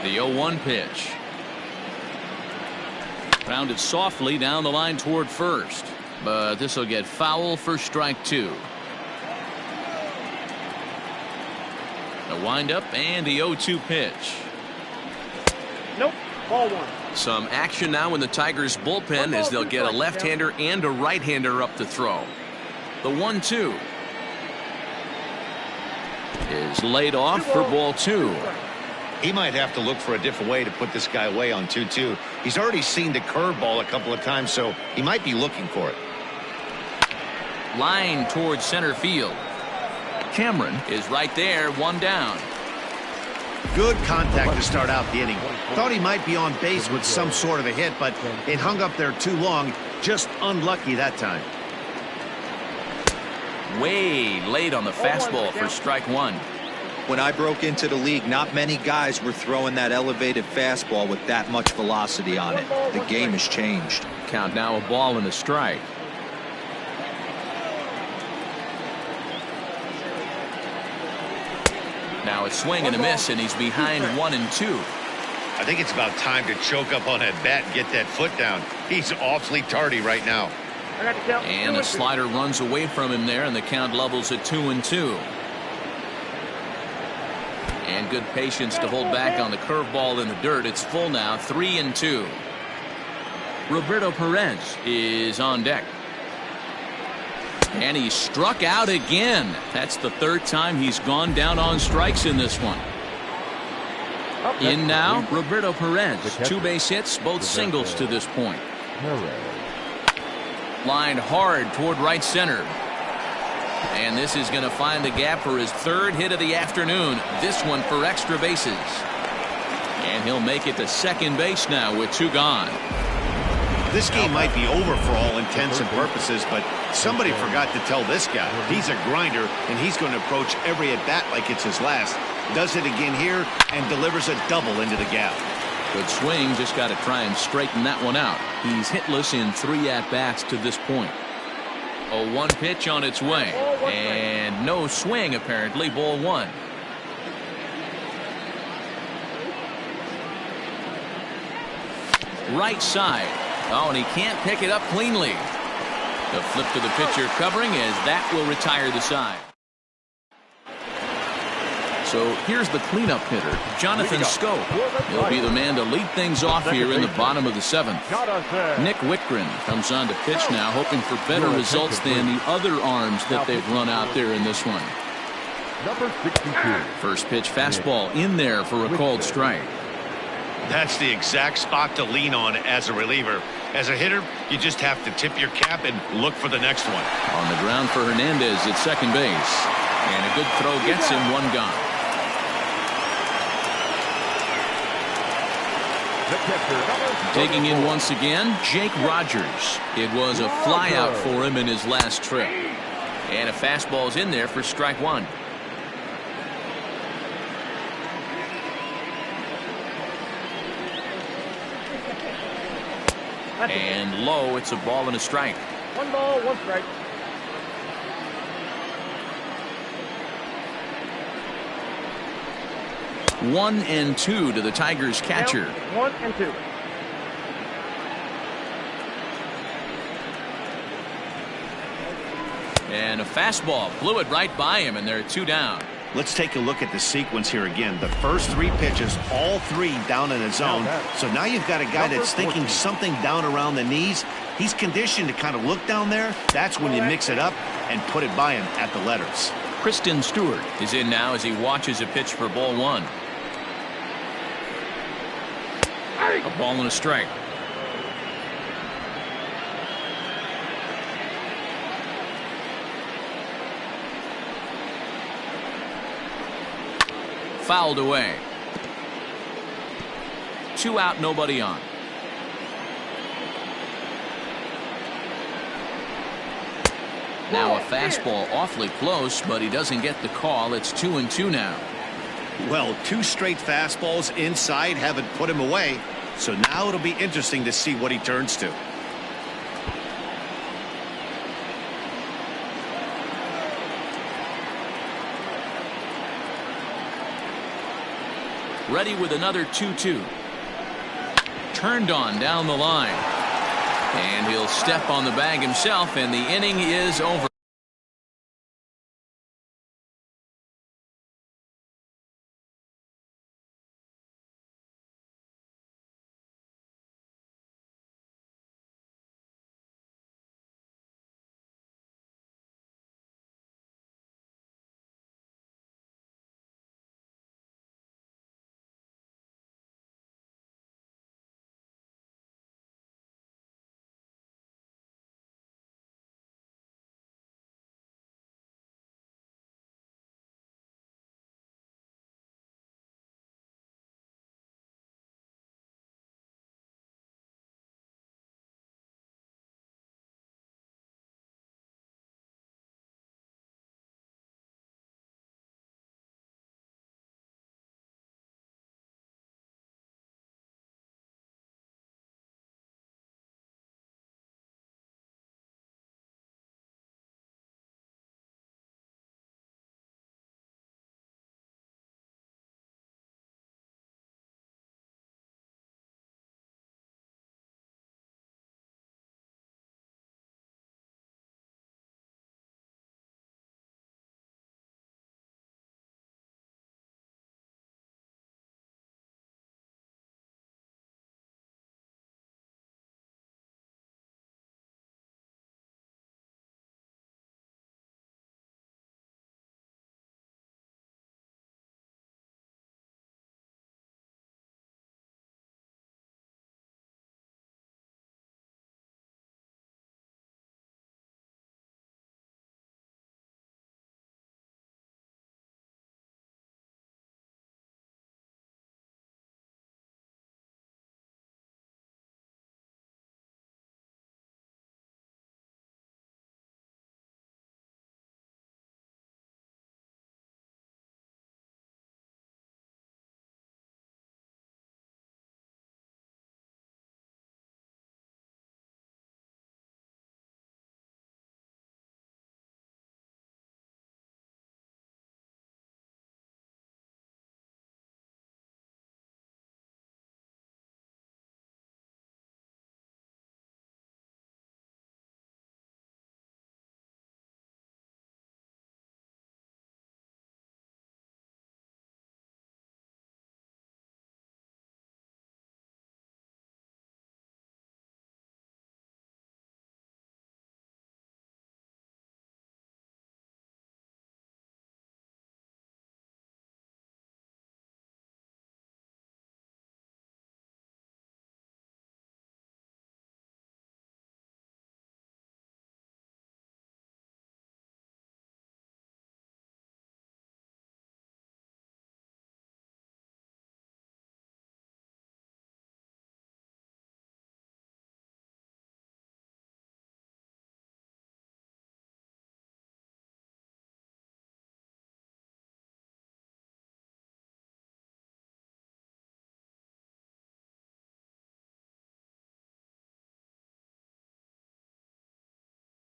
The 0-1 pitch. Grounded softly down the line toward first, but this will get foul for strike 2. The windup and the 0-2 pitch. Nope. Ball 1. Some action now in the Tigers bullpen as they'll get a left-hander and a right-hander up to throw. The 1-2 is laid off for ball 2. He might have to look for a different way to put this guy away on 2-2. He's already seen the curveball a couple of times, so he might be looking for it. Line towards center field. Cameron is right there, 1 down. Good contact to start out the inning. Thought he might be on base with some sort of a hit, but it hung up there too long. Just unlucky that time. Way late on the fastball for strike 1. When I broke into the league, not many guys were throwing that elevated fastball with that much velocity on it. The game has changed. Count now, a ball and a strike. Now a swing and a miss, and he's behind 1-2. I think it's about time to choke up on that bat and get that foot down. He's awfully tardy right now. And a slider runs away from him there, and the count levels at 2-2. And good patience to hold back on the curveball in the dirt. It's full now, 3-2. Roberto Perez is on deck. And he struck out again. That's the third time he's gone down on strikes in this one. In now, Roberto Perez. 2 base hits, both singles to this point. Lined hard toward right center. And this is going to find the gap for his 3rd hit of the afternoon. This one for extra bases. And he'll make it to second base now with 2 gone. This game might be over for all intents and purposes, but somebody forgot to tell this guy he's a grinder and he's going to approach every at bat like it's his last. Does it again here and delivers a double into the gap. Good swing, just got to try and straighten that one out. He's hitless in 3 at bats to this point. A 1 pitch on its way, and no swing apparently. Ball 1. Right side. Oh, and he can't pick it up cleanly. The flip to the pitcher covering as that will retire the side. So here's the cleanup hitter, Jonathan Scope. He'll be the man to lead things off here in the bottom of the 7th. Nick Whitgren comes on to pitch now, hoping for better results than the other arms that they've run out there in this one. Number 62. First pitch fastball in there for a called strike. That's the exact spot to lean on as a reliever. As a hitter, you just have to tip your cap and look for the next one. On the ground for Hernandez at second base. And a good throw gets him 1 gone. Taking in once again, Jake Rogers. It was a flyout for him in his last trip. And a fastball's in there for strike 1. And low, it's a ball and a strike. 1 ball, 1 strike. One and 2 to the Tigers catcher. 1 and 2. And a fastball blew it right by him, and they're 2 down. Let's take a look at the sequence here again. The first 3 pitches, all 3 down in his zone. So now you've got a guy that's thinking something down around the knees. He's conditioned to kind of look down there. That's when you mix it up and put it by him at the letters. Kristen Stewart is in now as he watches a pitch for ball 1. A ball and a strike. Fouled away. 2 out, nobody on. Now a fastball awfully close, but he doesn't get the call. It's 2-2 now. Well, 2 straight fastballs inside haven't put him away. So now it'll be interesting to see what he turns to. Ready with another 2-2. Turned on down the line. And he'll step on the bag himself, and the inning is over.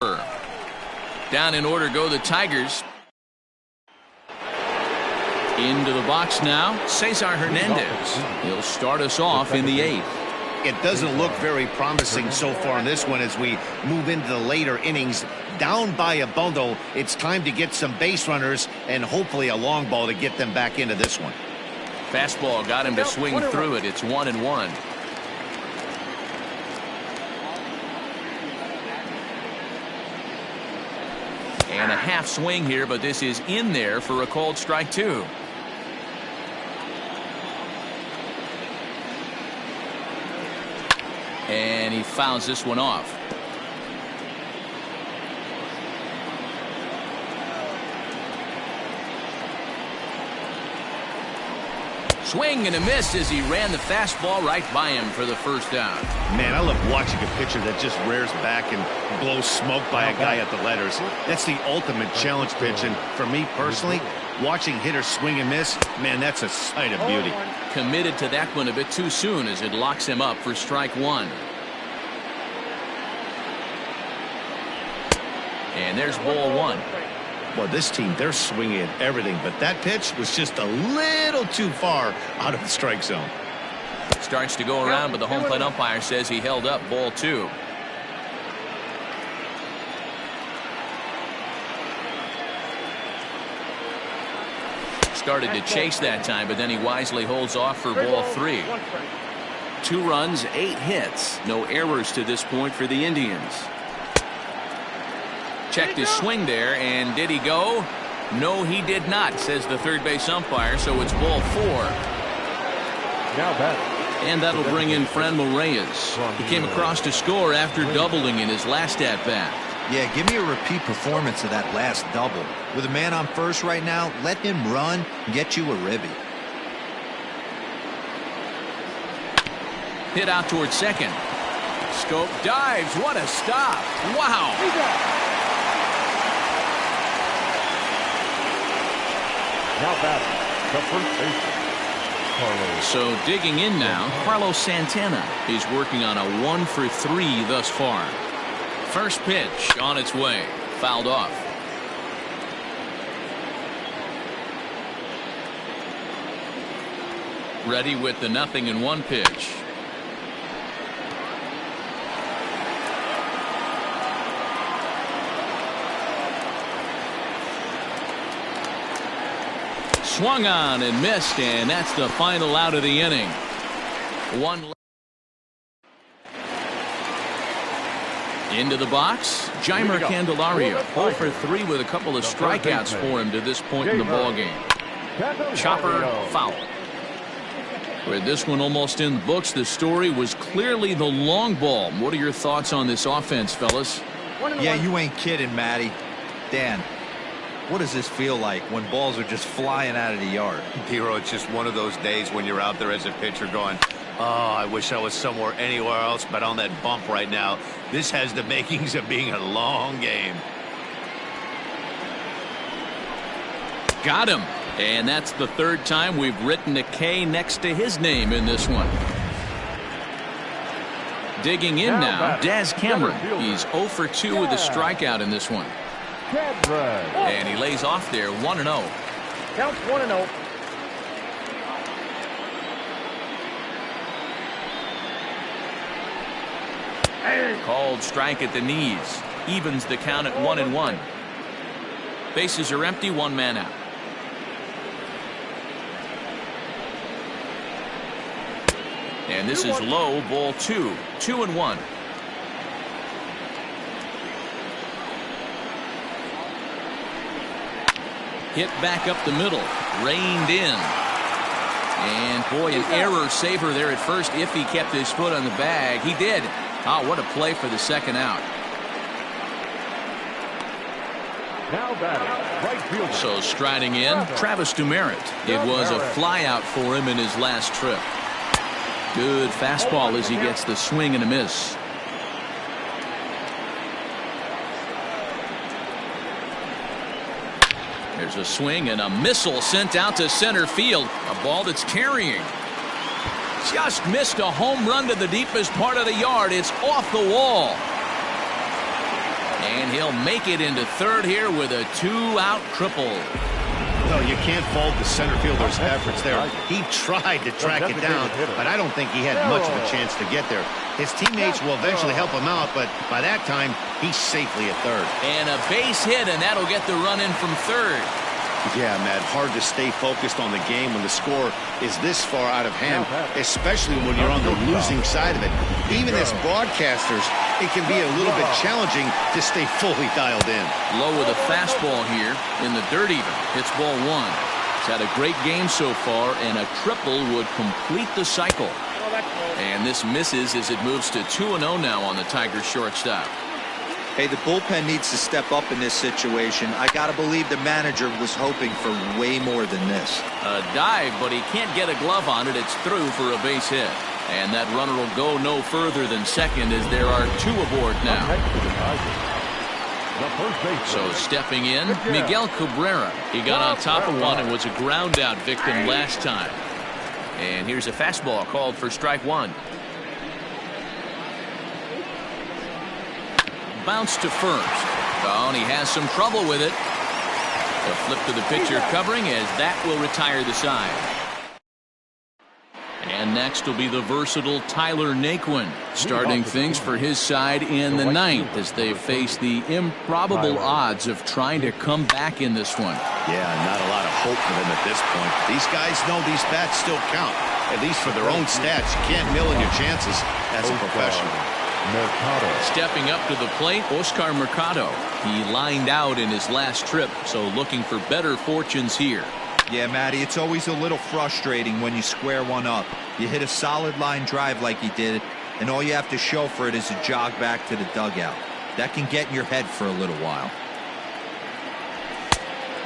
Down in order go the Tigers. Into the box now, Cesar Hernandez. He'll start us off in the 8th. It doesn't look very promising so far in this one as we move into the later innings. Down by a bundle, it's time to get some base runners and hopefully a long ball to get them back into this one. Fastball got him to swing through it. It's 1-1. And a half swing here, but this is in there for a called strike 2. And he fouls this one off. Swing and a miss as he ran the fastball right by him for the first down. Man, I love watching a pitcher that just rears back and blows smoke by a guy at the letters. That's the ultimate challenge pitch, and for me personally, watching hitters swing and miss, man, that's a sight of beauty. Committed to that one a bit too soon as it locks him up for strike 1. And there's ball 1. Well, this team, they're swinging at everything, but that pitch was just a little too far out of the strike zone. Starts to go around, but the home plate umpire says he held up ball 2. Started to chase that time, but then he wisely holds off for ball 3. 2 runs, 8 hits. No errors to this point for the Indians. Checked his swing there, and did he go? No, he did not, says the third base umpire, so it's ball 4. Now batting. And that'll bring in Franmil Reyes. He came across to score after doubling in his last at-bat. Yeah, give me a repeat performance of that last double. With a man on first right now, let him run and get you a ribby. Hit out towards second. Scope dives. What a stop. Wow. Now batting, the first baseman, Carlos. So digging in now, Carlos Santana is working on a 1 for 3 thus far. First pitch on its way. Fouled off. Ready with the 0-1 pitch. Swung on and missed, and that's the final out of the inning. Into the box, Jeimer Candelario, 0 for 3 with a couple of strikeouts for him to this point in the ballgame. Chopper foul. With this one almost in the books, the story was clearly the long ball. What are your thoughts on this offense, fellas? Yeah, you ain't kidding, Matty. Dan, what does this feel like when balls are just flying out of the yard? Hero, it's just one of those days when you're out there as a pitcher going, oh, I wish I was somewhere anywhere else but on that bump right now. This has the makings of being a long game. Got him. And that's the third time we've written a K next to his name in this one. Digging in now, Daz Cameron. He's 0 for 2 with a strikeout in this one. And he lays off there, 1-0. Counts 1-0. Called strike at the knees. Evens the count at 1-1. Bases are empty, 1 man out. And this is low, ball 2. 2-1. Hit back up the middle, reined in. And boy, an error saver there at first if he kept his foot on the bag. He did. Oh, what a play for the second out. Now batting, right fielder. So striding in, Travis Dumerit. It was a flyout for him in his last trip. Good fastball as he gets the swing and a miss. There's a swing and a missile sent out to center field. A ball that's carrying. Just missed a home run to the deepest part of the yard. It's off the wall. And he'll make it into third here with a 2-out triple. No, you can't fault the center fielder's efforts there. He tried to track it down, but I don't think he had much of a chance to get there. His teammates will eventually help him out, but by that time, he's safely at third. And a base hit, and that'll get the run in from third. Yeah, Matt, hard to stay focused on the game when the score is this far out of hand, especially when you're on the losing side of it. Even as broadcasters, it can be a little bit challenging to stay fully dialed in. Low with a fastball here in the dirt even. Hits ball one. He's had a great game so far, and a triple would complete the cycle. And this misses as it moves to 2-0 now on the Tigers shortstop. Hey, the bullpen needs to step up in this situation. I got to believe the manager was hoping for way more than this. A dive, but he can't get a glove on it. It's through for a base hit. And that runner will go no further than second as there are two aboard now. So stepping in, Miguel Cabrera. He got on top of one and was a ground out victim last time. And here's a fastball called for strike one. Bounce to first. Oh, and he has some trouble with it. A flip to the pitcher covering as that will retire the side. And next will be the versatile Tyler Naquin, starting things for his side in the ninth as they face the improbable odds of trying to come back in this one. Yeah, not a lot of hope for them at this point. These guys know these bats still count, at least for their own stats. You can't mill in your chances as a professional. Mercado. Stepping up to the plate, Oscar Mercado. He lined out in his last trip, so looking for better fortunes here. Yeah, Matty, it's always a little frustrating when you square one up. You hit a solid line drive like he did, and all you have to show for it is a jog back to the dugout. That can get in your head for a little while.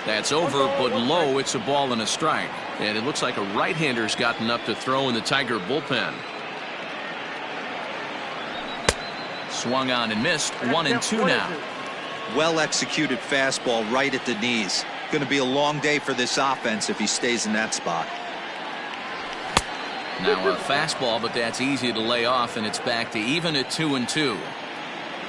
That's over, but low. It's a ball and a strike. And it looks like a right-hander's gotten up to throw in the Tiger bullpen. Swung on and missed. 1-2 now. Well executed fastball right at the knees. Going to be a long day for this offense if he stays in that spot. Now a fastball, but that's easy to lay off, and it's back to even at 2-2.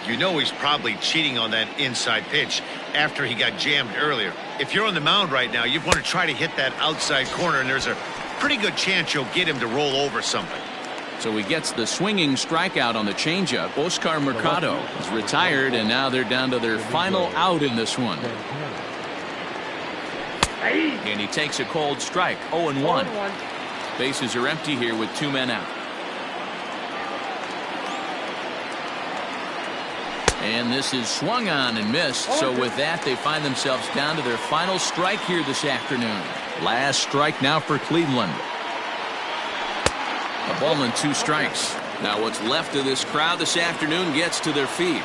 You know he's probably cheating on that inside pitch after he got jammed earlier. If you're on the mound right now, you want to try to hit that outside corner, and there's a pretty good chance you'll get him to roll over something. So he gets the swinging strikeout on the changeup. Oscar Mercado is retired, and now they're down to their final out in this one. And he takes a cold strike. 0-1. Bases are empty here with two men out. And this is swung on and missed. So with that, they find themselves down to their final strike here this afternoon. Last strike now for Cleveland. A ball and two strikes. Now what's left of this crowd this afternoon gets to their feet.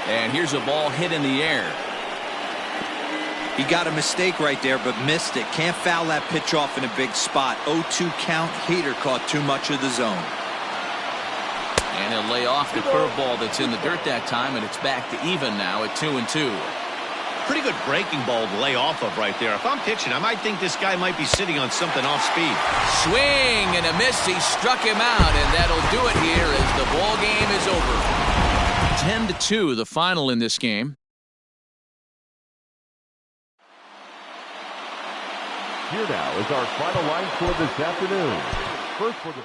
And here's a ball hit in the air. He got a mistake right there, but missed it. Can't foul that pitch off in a big spot. 0-2 count. Hader caught too much of the zone. And he'll lay off the curveball that's in the dirt that time, and it's back to even now at 2-2. Pretty good breaking ball to lay off of right there. If I'm pitching, I might think this guy might be sitting on something off speed. Swing and a miss. He struck him out, and that'll do it here as the ball game is over. 10-2, the final in this game. Here now is our final line score this afternoon. First for the